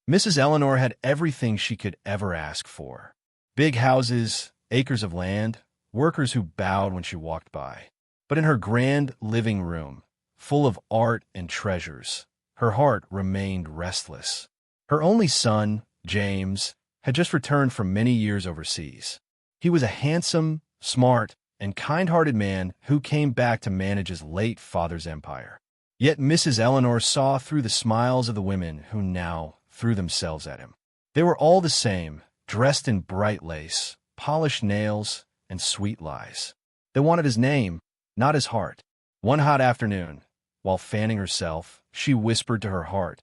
Mrs. Eleanor had everything she could ever ask for. Big houses, acres of land, workers who bowed when she walked by. But in her grand living room, full of art and treasures, her heart remained restless. Her only son, James, had just returned from many years overseas. He was a handsome, smart, and kind-hearted man who came back to manage his late father's empire. Yet Mrs. Eleanor saw through the smiles of the women who now threw themselves at him. They were all the same, dressed in bright lace, polished nails, and sweet lies. They wanted his name, not his heart. One hot afternoon, while fanning herself, she whispered to her heart,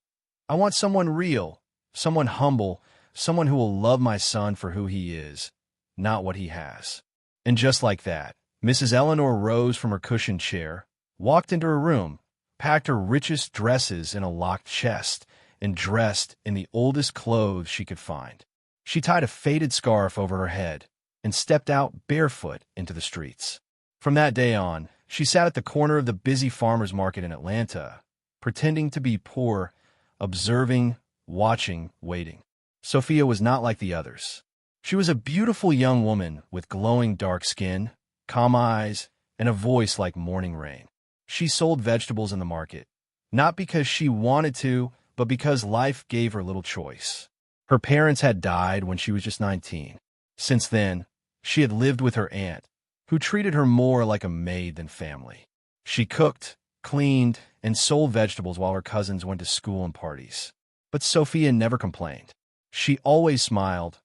"I want someone real, someone humble, someone who will love my son for who he is, not what he has." And just like that, Mrs. Eleanor rose from her cushioned chair, walked into her room, packed her richest dresses in a locked chest, and dressed in the oldest clothes she could find. She tied a faded scarf over her head and stepped out barefoot into the streets. From that day on, she sat at the corner of the busy farmers market in Atlanta, pretending to be poor, observing, watching, waiting. Sophia was not like the others. She was a beautiful young woman with glowing dark skin, calm eyes, and a voice like morning rain. She sold vegetables in the market, not because she wanted to, but because life gave her little choice. Her parents had died when she was just 19. Since then, she had lived with her aunt, who treated her more like a maid than family. She cooked, cleaned, and sold vegetables while her cousins went to school and parties. But Sophia never complained. She always smiled,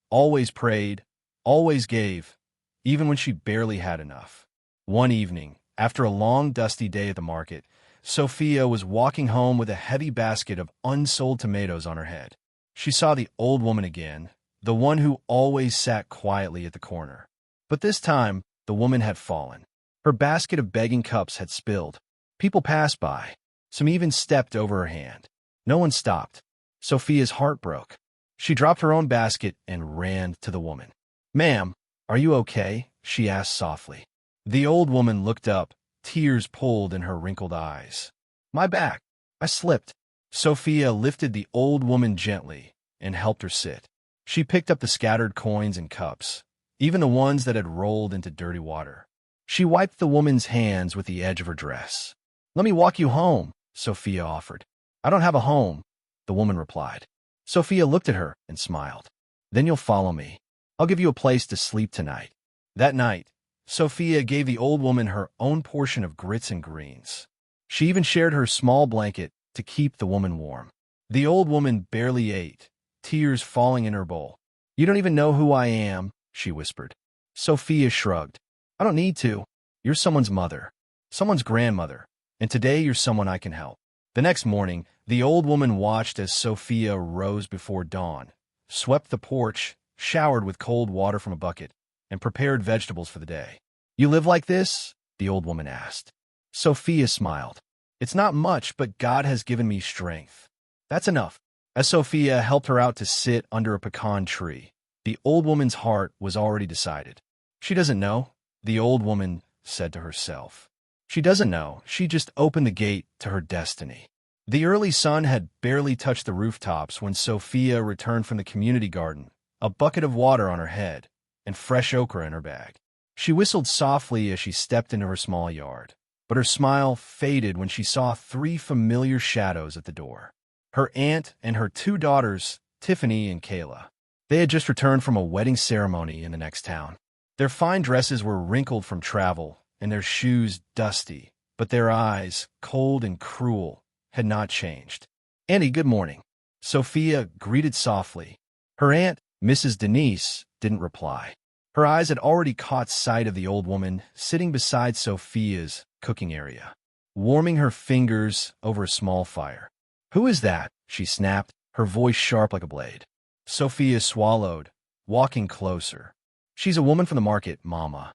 always prayed, always gave, even when she barely had enough. One evening, after a long, dusty day at the market, Sophia was walking home with a heavy basket of unsold tomatoes on her head. She saw the old woman again, the one who always sat quietly at the corner. But this time, the woman had fallen. Her basket of begging cups had spilled. People passed by. Some even stepped over her hand. No one stopped. Sophia's heart broke. She dropped her own basket and ran to the woman. "Ma'am, are you okay?" she asked softly. The old woman looked up, tears pulled in her wrinkled eyes. "My back. I slipped." Sophia lifted the old woman gently and helped her sit. She picked up the scattered coins and cups, even the ones that had rolled into dirty water. She wiped the woman's hands with the edge of her dress. "Let me walk you home," Sophia offered. "I don't have a home," the woman replied. Sophia looked at her and smiled. "Then you'll follow me. I'll give you a place to sleep tonight." That night, Sophia gave the old woman her own portion of grits and greens. She even shared her small blanket to keep the woman warm. The old woman barely ate, tears falling in her bowl. "You don't even know who I am," she whispered. Sophia shrugged. "I don't need to. You're someone's mother, someone's grandmother, and today you're someone I can help." The next morning, the old woman watched as Sophia rose before dawn, swept the porch, showered with cold water from a bucket, and prepared vegetables for the day. "You live like this?" the old woman asked. Sophia smiled. "It's not much, but God has given me strength. That's enough." As Sophia helped her out to sit under a pecan tree, the old woman's heart was already decided. "She doesn't know," the old woman said to herself. "She doesn't know. She just opened the gate to her destiny." The early sun had barely touched the rooftops when Sophia returned from the community garden, a bucket of water on her head and fresh okra in her bag. She whistled softly as she stepped into her small yard, but her smile faded when she saw 3 familiar shadows at the door. Her aunt and her 2 daughters, Tiffany and Kayla. They had just returned from a wedding ceremony in the next town. Their fine dresses were wrinkled from travel and their shoes dusty, but their eyes, cold and cruel, had not changed. "Auntie, good morning," Sophia greeted softly. Her aunt, Mrs. Denise, didn't reply. Her eyes had already caught sight of the old woman sitting beside Sophia's cooking area, warming her fingers over a small fire. "Who is that?" she snapped, her voice sharp like a blade. Sophia swallowed, walking closer. "She's a woman from the market, Mama.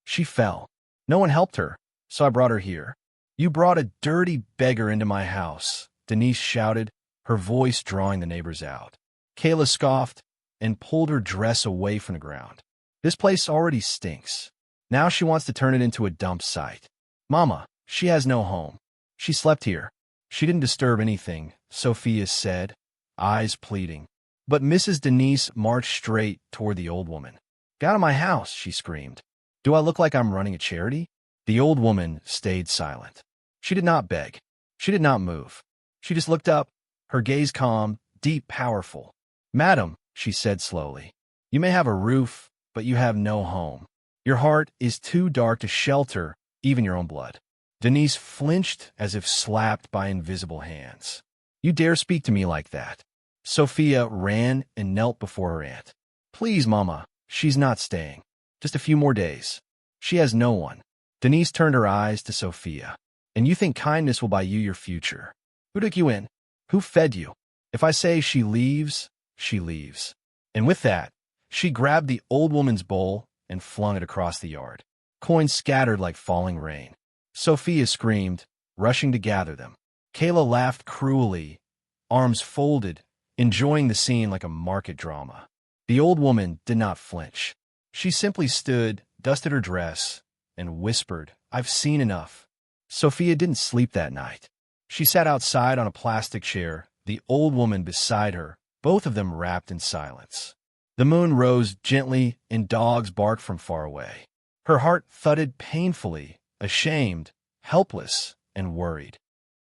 She fell. No one helped her, so I brought her here." "You brought a dirty beggar into my house," Denise shouted, her voice drawing the neighbors out. Kayla scoffed and pulled her dress away from the ground. "This place already stinks. Now she wants to turn it into a dump site. Mama, she has no home. She slept here." "She didn't disturb anything," Sophia said, eyes pleading. But Mrs. Denise marched straight toward the old woman. "Get out of my house," she screamed. "Do I look like I'm running a charity?" The old woman stayed silent. She did not beg. She did not move. She just looked up, her gaze calm, deep, powerful. "Madam," she said slowly, "you may have a roof, but you have no home. Your heart is too dark to shelter even your own blood." Denise flinched as if slapped by invisible hands. "You dare speak to me like that?" Sophia ran and knelt before her aunt. "Please, Mama, she's not staying. Just a few more days. She has no one." Denise turned her eyes to Sophia. "And you think kindness will buy you your future? Who took you in? Who fed you? If I say she leaves, she leaves." And with that, she grabbed the old woman's bowl and flung it across the yard. Coins scattered like falling rain. Sophia screamed, rushing to gather them. Kayla laughed cruelly, arms folded, enjoying the scene like a market drama. The old woman did not flinch. She simply stood, dusted her dress, and whispered, "I've seen enough." Sophia didn't sleep that night. She sat outside on a plastic chair, the old woman beside her, both of them wrapped in silence. The moon rose gently and dogs barked from far away. Her heart thudded painfully, ashamed, helpless, and worried.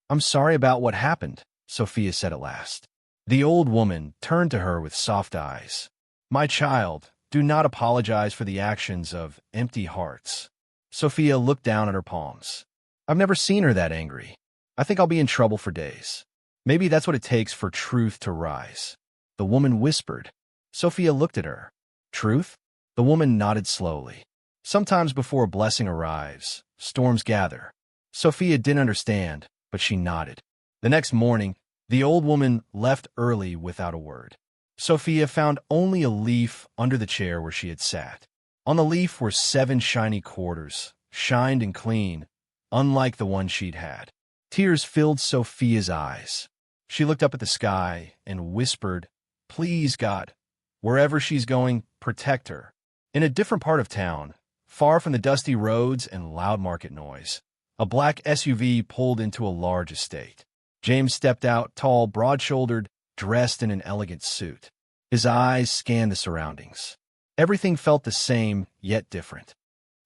"I'm sorry about what happened," Sophia said at last. The old woman turned to her with soft eyes. "My child, do not apologize for the actions of empty hearts." Sophia looked down at her palms. "I've never seen her that angry. I think I'll be in trouble for days. Maybe that's what it takes for truth to rise." The woman whispered. Sophia looked at her. "Truth?" The woman nodded slowly. "Sometimes before a blessing arrives, storms gather." Sophia didn't understand, but she nodded. The next morning, the old woman left early without a word. Sophia found only a leaf under the chair where she had sat. On the leaf were 7 shiny quarters, shined and clean, unlike the one she'd had. Tears filled Sophia's eyes. She looked up at the sky and whispered, "Please, God, wherever she's going, protect her." In a different part of town, far from the dusty roads and loud market noise, a black SUV pulled into a large estate. James stepped out, tall, broad-shouldered, dressed in an elegant suit. His eyes scanned the surroundings. Everything felt the same, yet different.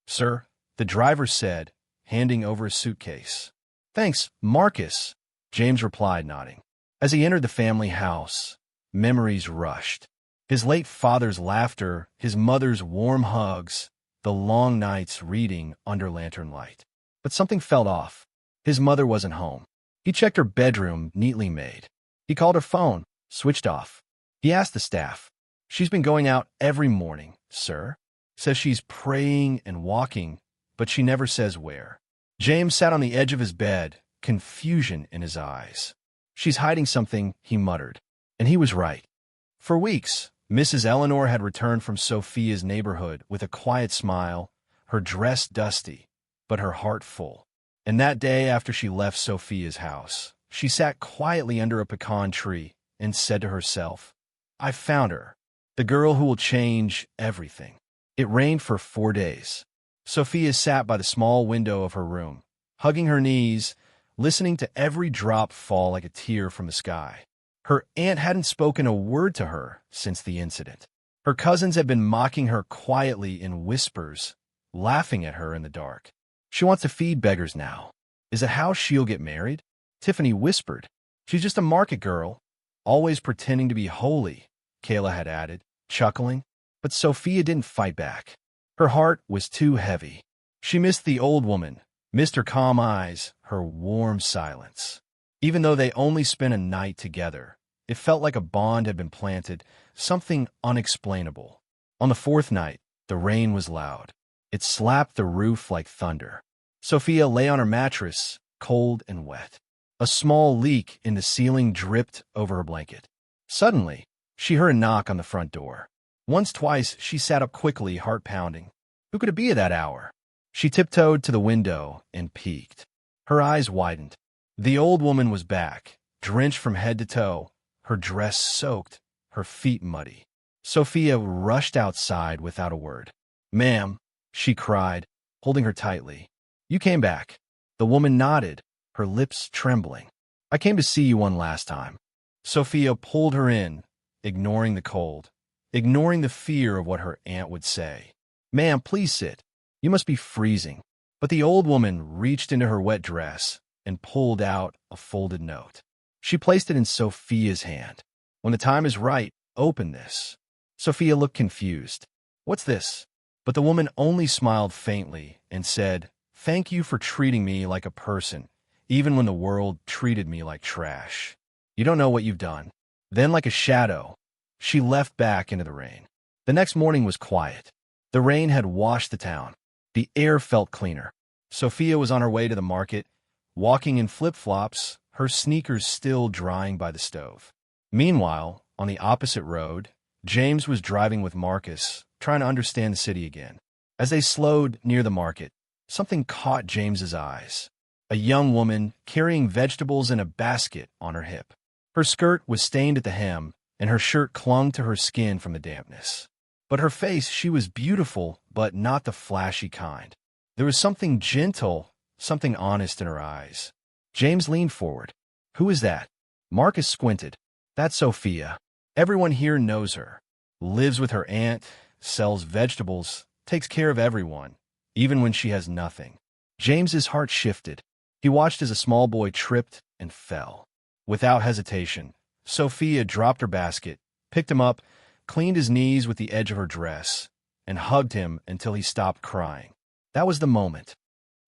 "Sir," the driver said, handing over a suitcase. "Thanks, Marcus," James replied, nodding. As he entered the family house, memories rushed. His late father's laughter, his mother's warm hugs, the long nights reading under lantern light. But something felt off. His mother wasn't home. He checked her bedroom, neatly made. He called her phone, switched off. He asked the staff. "She's been going out every morning, sir. Says she's praying and walking, but she never says where." James sat on the edge of his bed, confusion in his eyes. "She's hiding something," he muttered. And he was right. For weeks, Mrs. Eleanor had returned from Sophia's neighborhood with a quiet smile, her dress dusty, but her heart full. And that day after she left Sophia's house, she sat quietly under a pecan tree and said to herself, "I found her, the girl who will change everything." It rained for 4 days. Sophia sat by the small window of her room, hugging her knees, listening to every drop fall like a tear from the sky. Her aunt hadn't spoken a word to her since the incident. Her cousins had been mocking her quietly in whispers, laughing at her in the dark. "She wants to feed beggars now. Is that how she'll get married?" Tiffany whispered. "She's just a market girl, always pretending to be holy," Kayla had added, chuckling. But Sophia didn't fight back. Her heart was too heavy. She missed the old woman, missed her calm eyes, her warm silence. Even though they only spent a night together, it felt like a bond had been planted, something unexplainable. On the 4th night, the rain was loud. It slapped the roof like thunder. Sophia lay on her mattress, cold and wet. A small leak in the ceiling dripped over her blanket. Suddenly, she heard a knock on the front door. Once, twice, she sat up quickly, heart pounding. Who could it be at that hour? She tiptoed to the window and peeked. Her eyes widened. The old woman was back, drenched from head to toe, her dress soaked, her feet muddy. Sophia rushed outside without a word. "Ma'am," she cried, holding her tightly. "You came back." The woman nodded, her lips trembling. "I came to see you one last time." Sophia pulled her in, ignoring the cold, ignoring the fear of what her aunt would say. "Ma'am, please sit. You must be freezing." But the old woman reached into her wet dress and pulled out a folded note. She placed it in Sophia's hand. "When the time is right, open this." Sophia looked confused. "What's this?" But the woman only smiled faintly and said, "Thank you for treating me like a person, even when the world treated me like trash. You don't know what you've done." Then, like a shadow, she left back into the rain. The next morning was quiet. The rain had washed the town. The air felt cleaner. Sophia was on her way to the market, walking in flip-flops, her sneakers still drying by the stove. Meanwhile, on the opposite road, James was driving with Marcus, trying to understand the city again. As they slowed near the market, something caught James's eyes. A young woman carrying vegetables in a basket on her hip. Her skirt was stained at the hem, and her shirt clung to her skin from the dampness. But her face, she was beautiful, but not the flashy kind. There was something gentle, something honest in her eyes. James leaned forward. "Who is that?" Marcus squinted. "That's Sophia. Everyone here knows her. Lives with her aunt, sells vegetables, takes care of everyone, even when she has nothing." James's heart shifted. He watched as a small boy tripped and fell. Without hesitation, Sophia dropped her basket, picked him up, cleaned his knees with the edge of her dress, and hugged him until he stopped crying. That was the moment.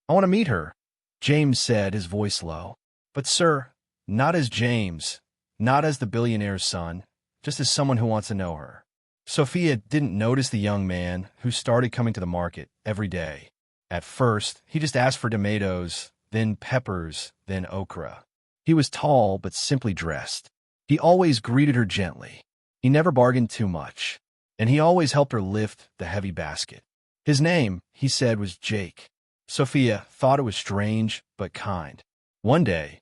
"I want to meet her," James said, his voice low. "But sir, not as James, not as the billionaire's son, just as someone who wants to know her." Sophia didn't notice the young man who started coming to the market every day. At first, he just asked for tomatoes, then peppers, then okra. He was tall but simply dressed. He always greeted her gently. He never bargained too much, and he always helped her lift the heavy basket. His name, he said, was Jake. Sophia thought it was strange but kind. One day,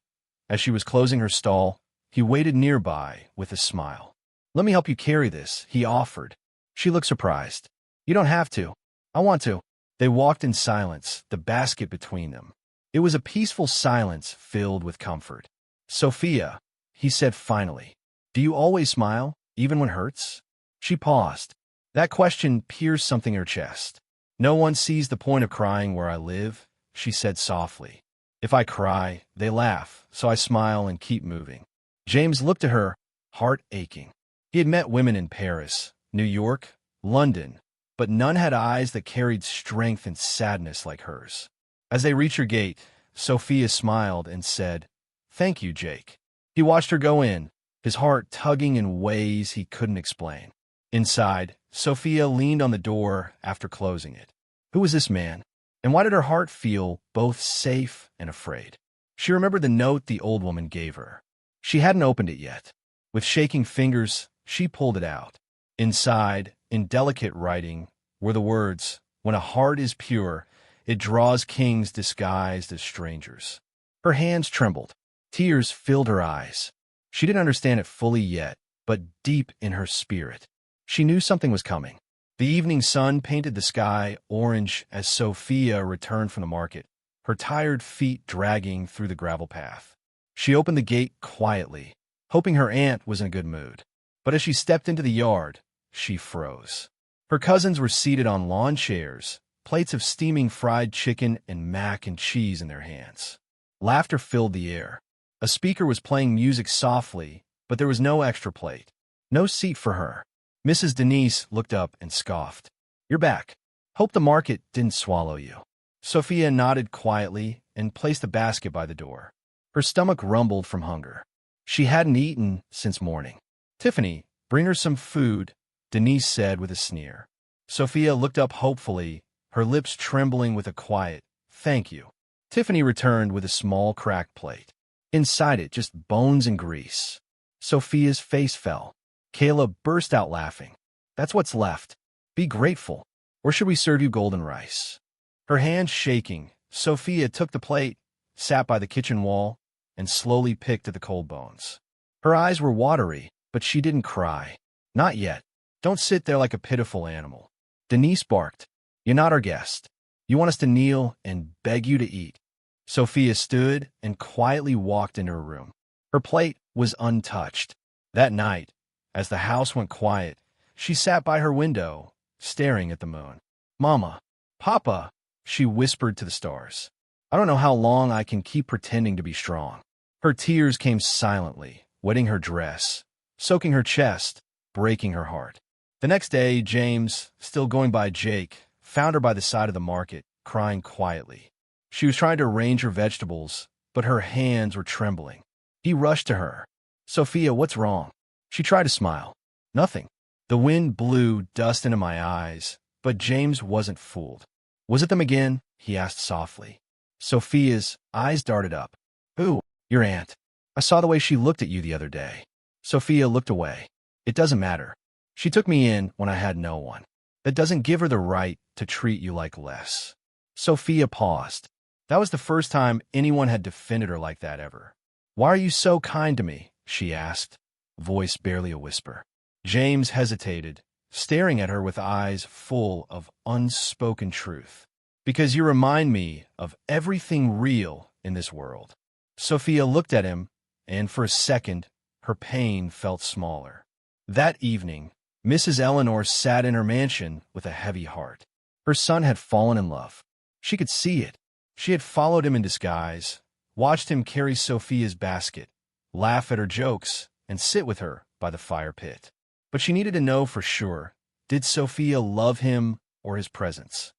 as she was closing her stall, he waited nearby with a smile. "Let me help you carry this," he offered. She looked surprised. "You don't have to. I want to." They walked in silence, the basket between them. It was a peaceful silence filled with comfort. "Sophia," he said finally, "do you always smile, even when it hurts?" She paused. That question pierced something in her chest. "No one sees the point of crying where I live," she said softly. "If I cry, they laugh, so I smile and keep moving." James looked at her, heart aching. He had met women in Paris, New York, London, but none had eyes that carried strength and sadness like hers. As they reached her gate, Sophia smiled and said, "Thank you, Jake." He watched her go in, his heart tugging in ways he couldn't explain. Inside, Sophia leaned on the door after closing it. Who was this man? And why did her heart feel both safe and afraid? She remembered the note the old woman gave her. She hadn't opened it yet. With shaking fingers, she pulled it out. Inside, in delicate writing, were the words, "When a heart is pure, it draws kings disguised as strangers." Her hands trembled. Tears filled her eyes. She didn't understand it fully yet, but deep in her spirit, she knew something was coming. The evening sun painted the sky orange as Sophia returned from the market, her tired feet dragging through the gravel path. She opened the gate quietly, hoping her aunt was in a good mood. But as she stepped into the yard, she froze. Her cousins were seated on lawn chairs, plates of steaming fried chicken and mac and cheese in their hands. Laughter filled the air. A speaker was playing music softly, but there was no extra plate. No seat for her. Mrs. Denise looked up and scoffed. "You're back. Hope the market didn't swallow you." Sophia nodded quietly and placed the basket by the door. Her stomach rumbled from hunger. She hadn't eaten since morning. "Tiffany, bring her some food," Denise said with a sneer. Sophia looked up hopefully, her lips trembling with a quiet, "Thank you." Tiffany returned with a small cracked plate. Inside it, just bones and grease. Sophia's face fell. Kayla burst out laughing. "That's what's left. Be grateful. Or should we serve you golden rice?" Her hands shaking, Sophia took the plate, sat by the kitchen wall, and slowly picked at the cold bones. Her eyes were watery, but she didn't cry. Not yet. "Don't sit there like a pitiful animal." Denise barked. "You're not our guest. You want us to kneel and beg you to eat." Sophia stood and quietly walked into her room. Her plate was untouched. That night, as the house went quiet, she sat by her window, staring at the moon. "Mama, Papa," she whispered to the stars. "I don't know how long I can keep pretending to be strong." Her tears came silently, wetting her dress, soaking her chest, breaking her heart. The next day, James, still going by Jake, found her by the side of the market, crying quietly. She was trying to arrange her vegetables, but her hands were trembling. He rushed to her. "Sophia, what's wrong?" She tried to smile. "Nothing." The wind blew dust into my eyes, but James wasn't fooled. "Was it them again?" he asked softly. Sophia's eyes darted up. "Who?" "Your aunt. I saw the way she looked at you the other day." Sophia looked away. "It doesn't matter. She took me in when I had no one. That doesn't give her the right to treat you like less." Sophia paused. That was the first time anyone had defended her like that ever. "Why are you so kind to me?" she asked, voice barely a whisper. James hesitated, staring at her with eyes full of unspoken truth. "Because you remind me of everything real in this world." Sophia looked at him, and for a second, her pain felt smaller. That evening, Mrs. Eleanor sat in her mansion with a heavy heart. Her son had fallen in love. She could see it. She had followed him in disguise, watched him carry Sophia's basket, laugh at her jokes, and sit with her by the fire pit. But she needed to know for sure, did Sophia love him or his presence?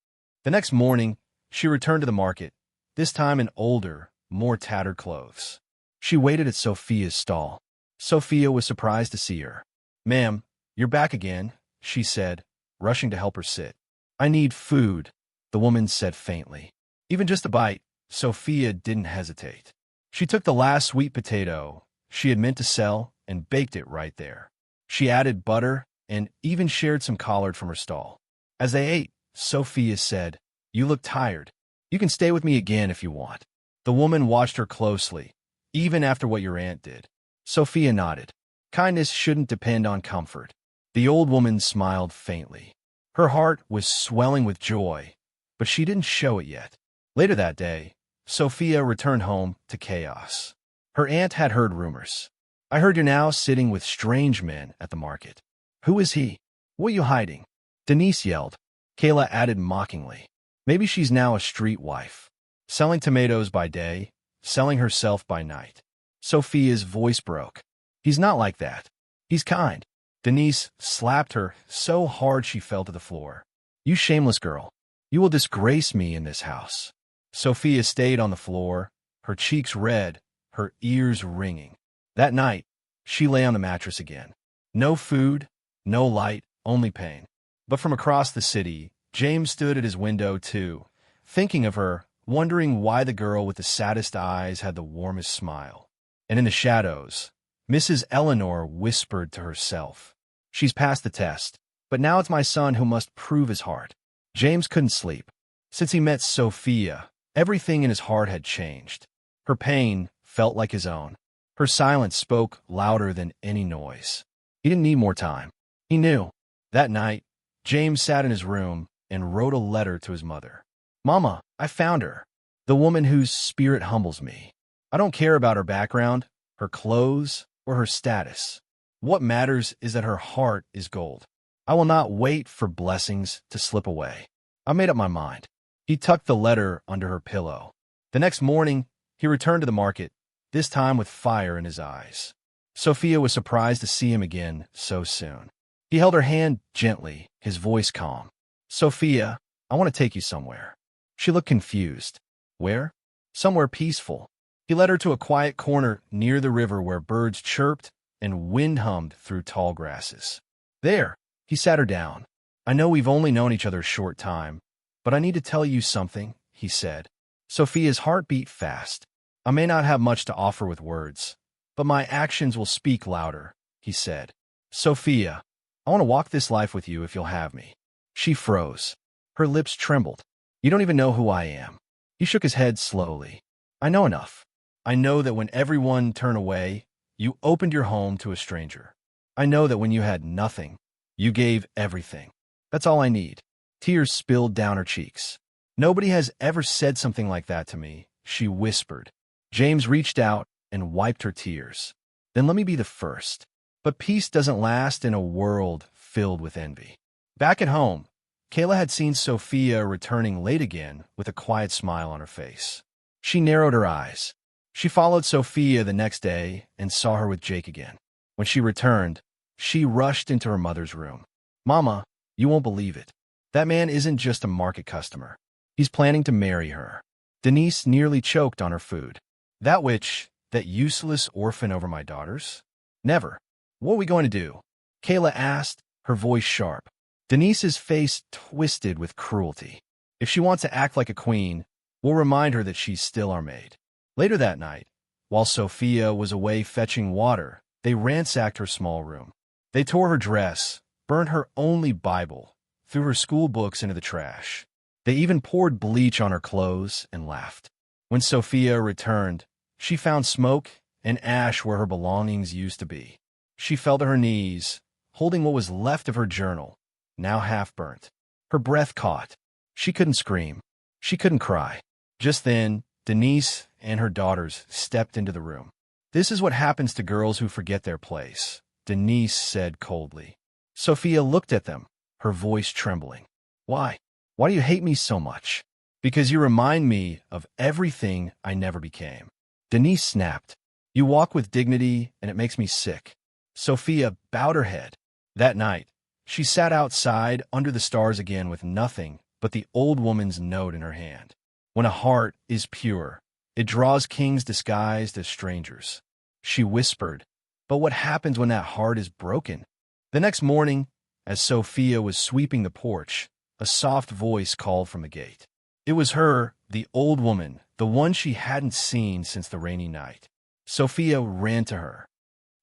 The next morning, she returned to the market, this time in older, more tattered clothes. She waited at Sophia's stall. Sophia was surprised to see her. "Ma'am, you're back again," she said, rushing to help her sit. "I need food," the woman said faintly. "Even just a bite." Sophia didn't hesitate. She took the last sweet potato she had meant to sell and baked it right there. She added butter and even shared some collard from her stall. As they ate, Sophia said, "You look tired. You can stay with me again if you want." The woman watched her closely, "Even after what your aunt did." Sophia nodded. Kindness shouldn't depend on comfort. The old woman smiled faintly. Her heart was swelling with joy, but she didn't show it yet. Later that day, Sophia returned home to chaos. Her aunt had heard rumors. "I heard you're now sitting with strange men at the market." "Who is he? What are you hiding?" Denise yelled. Kayla added mockingly. "Maybe she's now a street wife, selling tomatoes by day, selling herself by night." Sophia's voice broke. "He's not like that. He's kind." Denise slapped her so hard she fell to the floor. "You shameless girl. You will disgrace me in this house." Sophia stayed on the floor, her cheeks red, her ears ringing. That night, she lay on the mattress again. No food, no light, only pain. But from across the city, James stood at his window too, thinking of her, wondering why the girl with the saddest eyes had the warmest smile. And in the shadows, Mrs. Eleanor whispered to herself, "She's passed the test, but now it's my son who must prove his heart." James couldn't sleep. Since he met Sophia, everything in his heart had changed. Her pain felt like his own. Her silence spoke louder than any noise. He didn't need more time. He knew. That night, James sat in his room and wrote a letter to his mother. "Mama, I found her. The woman whose spirit humbles me. I don't care about her background, her clothes, or her status. What matters is that her heart is gold. I will not wait for blessings to slip away. I made up my mind." He tucked the letter under her pillow. The next morning, he returned to the market, this time with fire in his eyes. Sophia was surprised to see him again so soon. He held her hand gently, his voice calm. "Sophia, I want to take you somewhere." She looked confused. "Where?" "Somewhere peaceful." He led her to a quiet corner near the river where birds chirped and wind hummed through tall grasses. There, he sat her down. "I know we've only known each other a short time, but I need to tell you something," he said. Sophia's heart beat fast. "I may not have much to offer with words, but my actions will speak louder," he said. "Sophia, I want to walk this life with you if you'll have me." She froze. Her lips trembled. "You don't even know who I am." He shook his head slowly. "I know enough. I know that when everyone turned away, you opened your home to a stranger. I know that when you had nothing, you gave everything. That's all I need." Tears spilled down her cheeks. "Nobody has ever said something like that to me," she whispered. James reached out and wiped her tears. "Then let me be the first. But peace doesn't last in a world filled with envy. Back at home, Kayla had seen Sophia returning late again with a quiet smile on her face. She narrowed her eyes. She followed Sophia the next day and saw her with Jake again. When she returned, she rushed into her mother's room. "Mama, you won't believe it. That man isn't just a market customer. He's planning to marry her." Denise nearly choked on her food. "That witch, that useless orphan over my daughters? Never. What are we going to do?" Kayla asked, her voice sharp. Denise's face twisted with cruelty. "If she wants to act like a queen, we'll remind her that she's still our maid." Later that night, while Sophia was away fetching water, they ransacked her small room. They tore her dress, burned her only Bible, threw her school books into the trash. They even poured bleach on her clothes and laughed. When Sophia returned, she found smoke and ash where her belongings used to be. She fell to her knees, holding what was left of her journal, now half burnt. Her breath caught. She couldn't scream. She couldn't cry. Just then, Denise and her daughters stepped into the room. "This is what happens to girls who forget their place," Denise said coldly. Sophia looked at them, her voice trembling. "Why? Why do you hate me so much?" "Because you remind me of everything I never became." Denise snapped. "You walk with dignity, and it makes me sick." Sophia bowed her head. That night, she sat outside under the stars again with nothing but the old woman's note in her hand. When a heart is pure, it draws kings disguised as strangers. She whispered, "But what happens when that heart is broken?" The next morning, as Sophia was sweeping the porch, a soft voice called from the gate. It was her, the old woman, the one she hadn't seen since the rainy night. Sophia ran to her.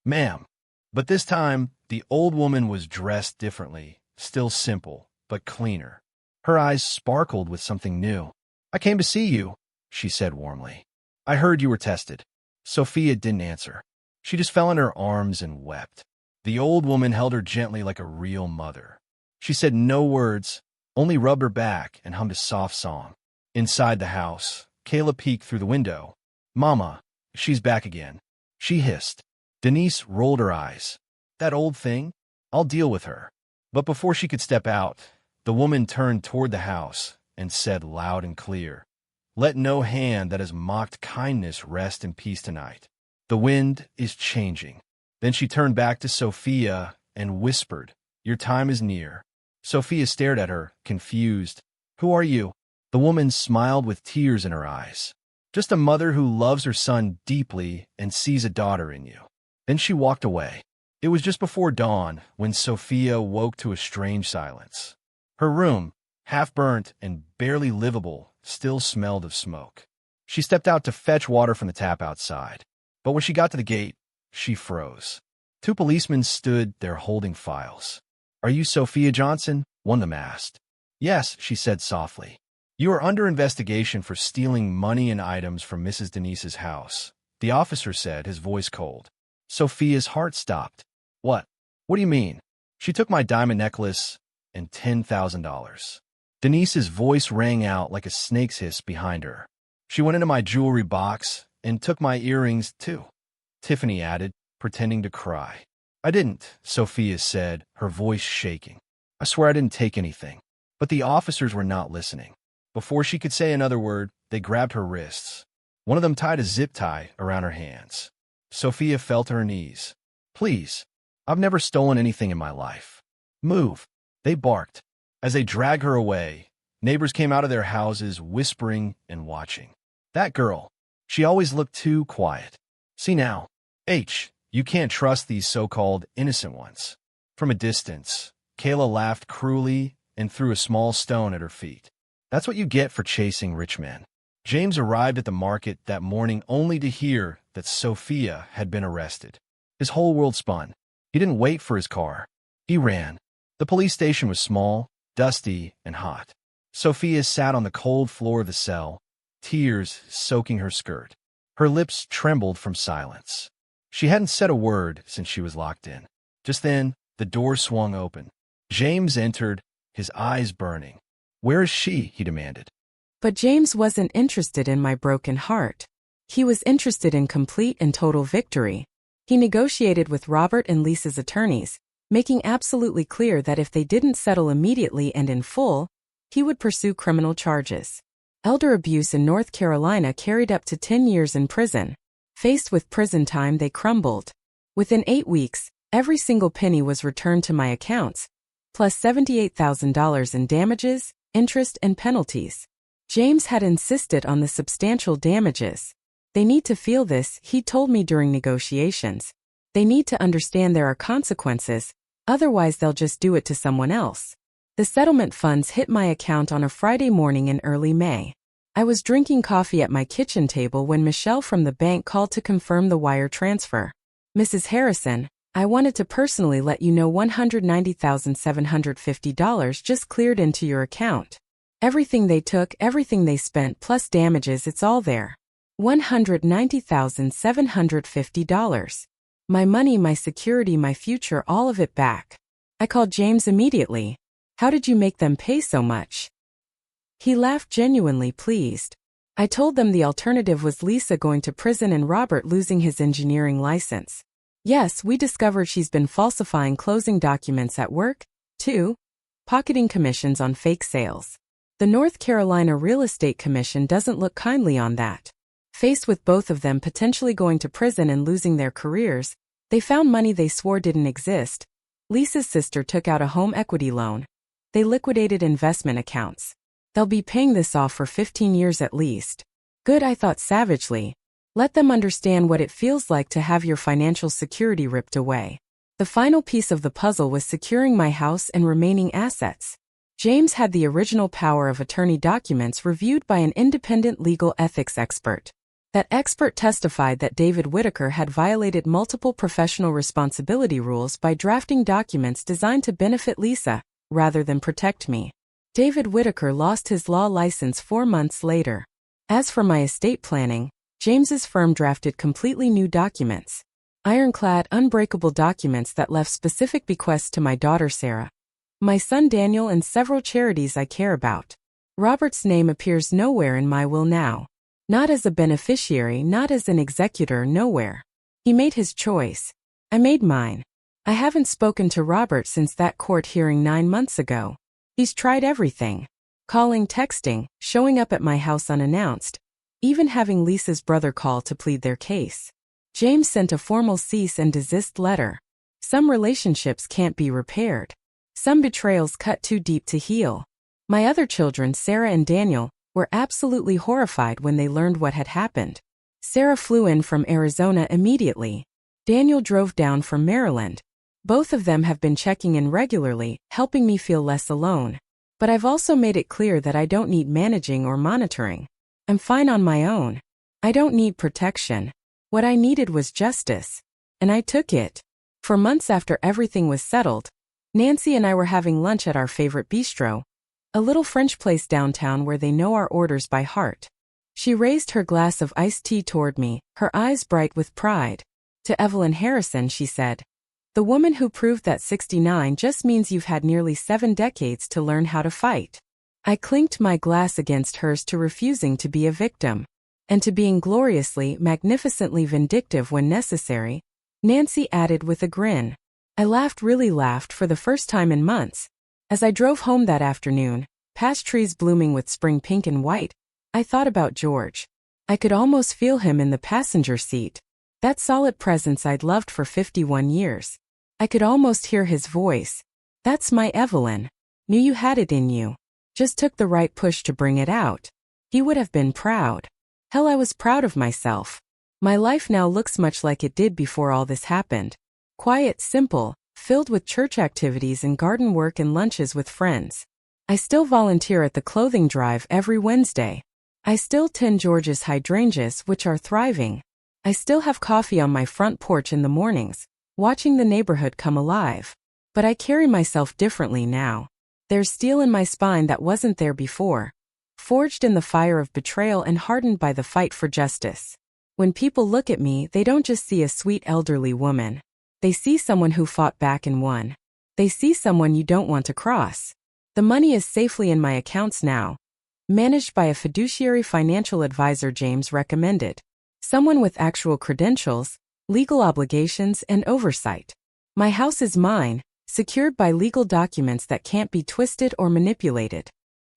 "Ma'am." But this time, the old woman was dressed differently, still simple, but cleaner. Her eyes sparkled with something new. "I came to see you," she said warmly. "I heard you were tested." Sophia didn't answer. She just fell in her arms and wept. The old woman held her gently like a real mother. She said no words, only rubbed her back and hummed a soft song. Inside the house, Kayla peeked through the window. "Mama, she's back again," she hissed. Denise rolled her eyes. "That old thing? I'll deal with her." But before she could step out, the woman turned toward the house and said loud and clear, "Let no hand that has mocked kindness rest in peace tonight. The wind is changing." Then she turned back to Sophia and whispered, "Your time is near." Sophia stared at her, confused. "Who are you?" The woman smiled with tears in her eyes. "Just a mother who loves her son deeply and sees a daughter in you." Then she walked away. It was just before dawn when Sophia woke to a strange silence. Her room, half burnt and barely livable, still smelled of smoke. She stepped out to fetch water from the tap outside. But when she got to the gate, she froze. Two policemen stood there holding files. "Are you Sophia Johnson?" one of them asked. "Yes," she said softly. "You are under investigation for stealing money and items from Mrs. Denise's house," the officer said, his voice cold. Sophia's heart stopped. "What? What do you mean?" "She took my diamond necklace and $10,000. Denise's voice rang out like a snake's hiss behind her. "She went into my jewelry box and took my earrings, too," Tiffany added, pretending to cry. "I didn't," Sophia said, her voice shaking. "I swear I didn't take anything." But the officers were not listening. Before she could say another word, they grabbed her wrists. One of them tied a zip tie around her hands. Sophia fell to her knees. "Please, I've never stolen anything in my life. Move," they barked. As they dragged her away, neighbors came out of their houses whispering and watching. "That girl, she always looked too quiet. See now, you can't trust these so-called innocent ones." From a distance, Kayla laughed cruelly and threw a small stone at her feet. "That's what you get for chasing rich men." James arrived at the market that morning only to hear that Sophia had been arrested. His whole world spun. He didn't wait for his car. He ran. The police station was small, dusty, and hot. Sophia sat on the cold floor of the cell, tears soaking her skirt. Her lips trembled from silence. She hadn't said a word since she was locked in. Just then, the door swung open. James entered, his eyes burning. "Where is she?" he demanded. But James wasn't interested in my broken heart. He was interested in complete and total victory. He negotiated with Robert and Lisa's attorneys, making absolutely clear that if they didn't settle immediately and in full, he would pursue criminal charges. Elder abuse in North Carolina carried up to 10 years in prison. Faced with prison time, they crumbled. Within 8 weeks, every single penny was returned to my accounts, plus $78,000 in damages, interest, and penalties. James had insisted on the substantial damages. They need to feel this, he told me during negotiations. They need to understand there are consequences, otherwise they'll just do it to someone else. The settlement funds hit my account on a Friday morning in early May. I was drinking coffee at my kitchen table when Michelle from the bank called to confirm the wire transfer. Mrs. Harrison, I wanted to personally let you know $190,750 just cleared into your account. Everything they took, everything they spent, plus damages, it's all there. $190,750. My money, my security, my future, all of it back. I called James immediately. How did you make them pay so much? He laughed, genuinely pleased. I told them the alternative was Lisa going to prison and Robert losing his engineering license. Yes, we discovered she's been falsifying closing documents at work, too. Pocketing commissions on fake sales. The North Carolina Real Estate Commission doesn't look kindly on that. Faced with both of them potentially going to prison and losing their careers, they found money they swore didn't exist. Lisa's sister took out a home equity loan. They liquidated investment accounts. They'll be paying this off for 15 years at least. Good, I thought savagely. Let them understand what it feels like to have your financial security ripped away. The final piece of the puzzle was securing my house and remaining assets. James had the original power of attorney documents reviewed by an independent legal ethics expert. That expert testified that David Whitaker had violated multiple professional responsibility rules by drafting documents designed to benefit Lisa, rather than protect me. David Whitaker lost his law license 4 months later. As for my estate planning, James's firm drafted completely new documents. Ironclad, unbreakable documents that left specific bequests to my daughter Sarah, my son Daniel, and several charities I care about. Robert's name appears nowhere in my will now. Not as a beneficiary, not as an executor, nowhere. He made his choice. I made mine. I haven't spoken to Robert since that court hearing 9 months ago. He's tried everything. Calling, texting, showing up at my house unannounced, even having Lisa's brother call to plead their case. James sent a formal cease and desist letter. Some relationships can't be repaired. Some betrayals cut too deep to heal. My other children, Sarah and Daniel, were absolutely horrified when they learned what had happened. Sarah flew in from Arizona immediately. Daniel drove down from Maryland. Both of them have been checking in regularly, helping me feel less alone. But I've also made it clear that I don't need managing or monitoring. I'm fine on my own. I don't need protection. What I needed was justice. And I took it. For months after everything was settled, Nancy and I were having lunch at our favorite bistro, a little French place downtown where they know our orders by heart. She raised her glass of iced tea toward me, her eyes bright with pride. To Evelyn Harrison, she said, "The woman who proved that 69 just means you've had nearly 7 decades to learn how to fight." I clinked my glass against hers to refusing to be a victim, and to being gloriously, magnificently vindictive when necessary, Nancy added with a grin. I laughed, really laughed for the first time in months. As I drove home that afternoon, past trees blooming with spring pink and white, I thought about George. I could almost feel him in the passenger seat. That solid presence I'd loved for 51 years. I could almost hear his voice. "That's my Evelyn. Knew you had it in you. Just took the right push to bring it out." He would have been proud. Hell, I was proud of myself. My life now looks much like it did before all this happened. Quiet, simple, filled with church activities and garden work and lunches with friends. I still volunteer at the clothing drive every Wednesday. I still tend George's hydrangeas, which are thriving. I still have coffee on my front porch in the mornings, watching the neighborhood come alive. But I carry myself differently now. There's steel in my spine that wasn't there before, forged in the fire of betrayal and hardened by the fight for justice. When people look at me, they don't just see a sweet elderly woman. They see someone who fought back and won. They see someone you don't want to cross. The money is safely in my accounts now, managed by a fiduciary financial advisor James recommended. Someone with actual credentials, legal obligations, and oversight. My house is mine, secured by legal documents that can't be twisted or manipulated.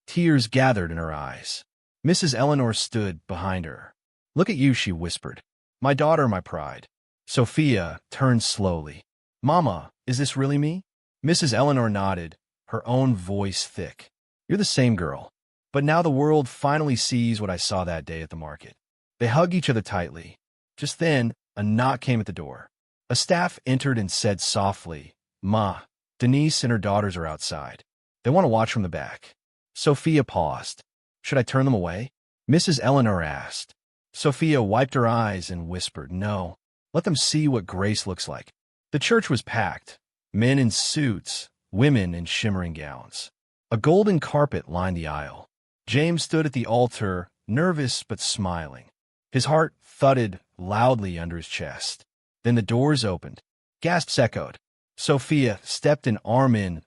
Tears gathered in her eyes. Mrs. Eleanor stood behind her. "Look at you," she whispered. "My daughter, my pride." Sophia turned slowly. "Mama, is this really me?" Mrs. Eleanor nodded, her own voice thick. "You're the same girl. But now the world finally sees what I saw that day at the market." They hugged each other tightly. Just then, a knock came at the door. A staff entered and said softly, "Ma, Denise and her daughters are outside. They want to watch from the back." Sophia paused. "Should I turn them away?" Mrs. Eleanor asked. Sophia wiped her eyes and whispered, "No. Let them see what grace looks like." The church was packed. Men in suits, women in shimmering gowns. A golden carpet lined the aisle. James stood at the altar, nervous but smiling. His heart thudded loudly under his chest. Then the doors opened. Gasps echoed. Sophia stepped arm in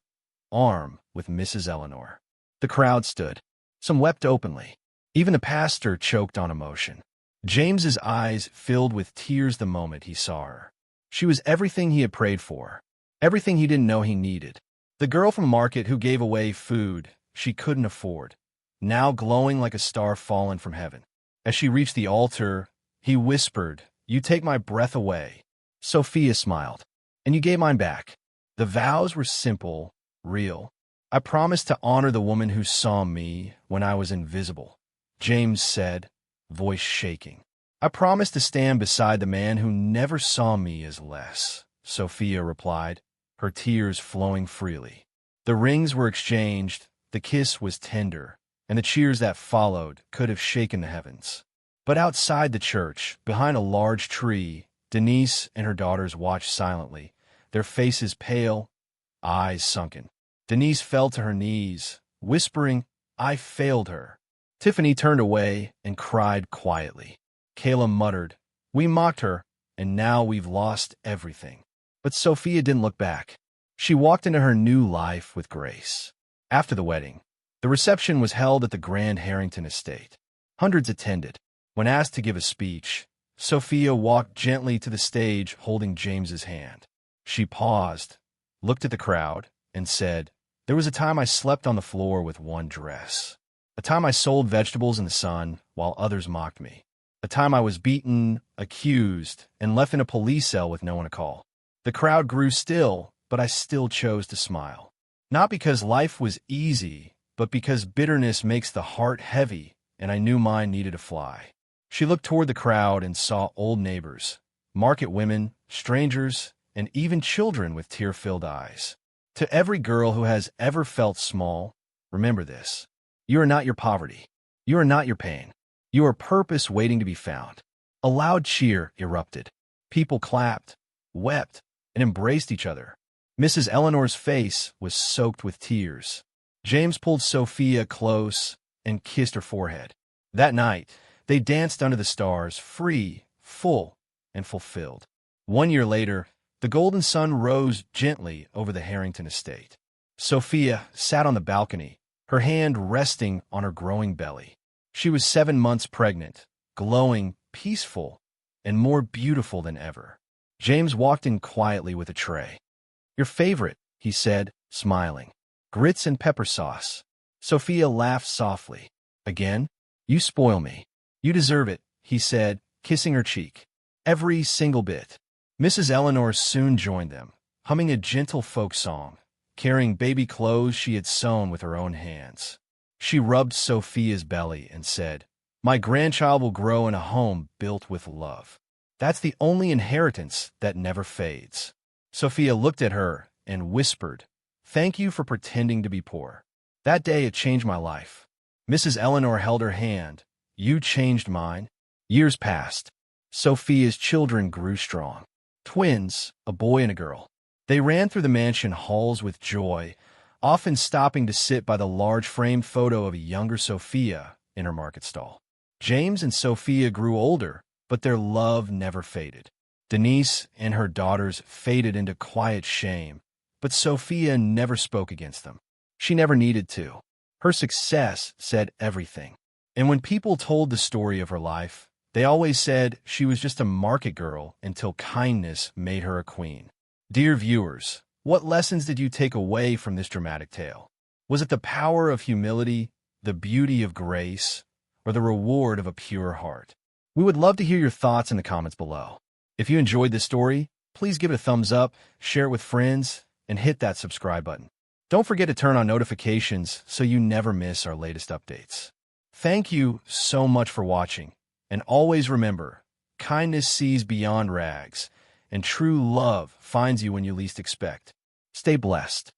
arm with Mrs. Eleanor. The crowd stood. Some wept openly. Even the pastor choked on emotion. James's eyes filled with tears the moment he saw her. She was everything he had prayed for, everything he didn't know he needed. The girl from market who gave away food she couldn't afford, now glowing like a star fallen from heaven. As she reached the altar, he whispered, "You take my breath away." Sophia smiled. "And you gave mine back." The vows were simple, real. "I promised to honor the woman who saw me when I was invisible," James said, voice shaking. "I promised to stand beside the man who never saw me as less," Sophia replied, her tears flowing freely. The rings were exchanged, the kiss was tender, and the cheers that followed could have shaken the heavens. But outside the church, behind a large tree, Denise and her daughters watched silently, their faces pale, eyes sunken. Denise fell to her knees, whispering, "I failed her." Tiffany turned away and cried quietly. Kayla muttered, "We mocked her, and now we've lost everything." But Sophia didn't look back. She walked into her new life with grace. After the wedding, the reception was held at the Grand Harrington estate. Hundreds attended. When asked to give a speech, Sophia walked gently to the stage holding James's hand. She paused, looked at the crowd, and said, "There was a time I slept on the floor with one dress. A time I sold vegetables in the sun while others mocked me. A time I was beaten, accused, and left in a police cell with no one to call. The crowd grew still, but I still chose to smile. Not because life was easy, but because bitterness makes the heart heavy, and I knew mine needed to fly." She looked toward the crowd and saw old neighbors, market women, strangers, and even children with tear-filled eyes. To every girl who has ever felt small, remember this. You are not your poverty. You are not your pain. You are purpose waiting to be found. A loud cheer erupted. People clapped, wept, and embraced each other. Mrs. Eleanor's face was soaked with tears. James pulled Sophia close and kissed her forehead. That night, they danced under the stars, free, full, and fulfilled. 1 year later, the golden sun rose gently over the Harrington estate. Sophia sat on the balcony, her hand resting on her growing belly. She was 7 months pregnant, glowing, peaceful, and more beautiful than ever. James walked in quietly with a tray. "Your favorite," he said, smiling. "Grits and pepper sauce." Sophia laughed softly. "Again? You spoil me." "You deserve it," he said, kissing her cheek. "Every single bit." Mrs. Eleanor soon joined them, humming a gentle folk song, carrying baby clothes she had sewn with her own hands. She rubbed Sophia's belly and said, "My grandchild will grow in a home built with love. That's the only inheritance that never fades." Sophia looked at her and whispered, "Thank you for pretending to be poor. That day it changed my life." Mrs. Eleanor held her hand. "You changed mine." Years passed. Sophia's children grew strong. Twins, a boy and a girl. They ran through the mansion halls with joy, often stopping to sit by the large framed photo of a younger Sophia in her market stall. James and Sophia grew older, but their love never faded. Denise and her daughters faded into quiet shame, but Sophia never spoke against them. She never needed to. Her success said everything. And when people told the story of her life, They always said she was just a market girl until kindness made her a queen. Dear viewers, what lessons did you take away from this dramatic tale? Was it the power of humility, the beauty of grace, or the reward of a pure heart? We would love to hear your thoughts in the comments below. If you enjoyed this story, please give it a thumbs up, share it with friends, and hit that subscribe button. Don't forget to turn on notifications so you never miss our latest updates. Thank you so much for watching, and always remember, kindness sees beyond rags, and true love finds you when you least expect. Stay blessed.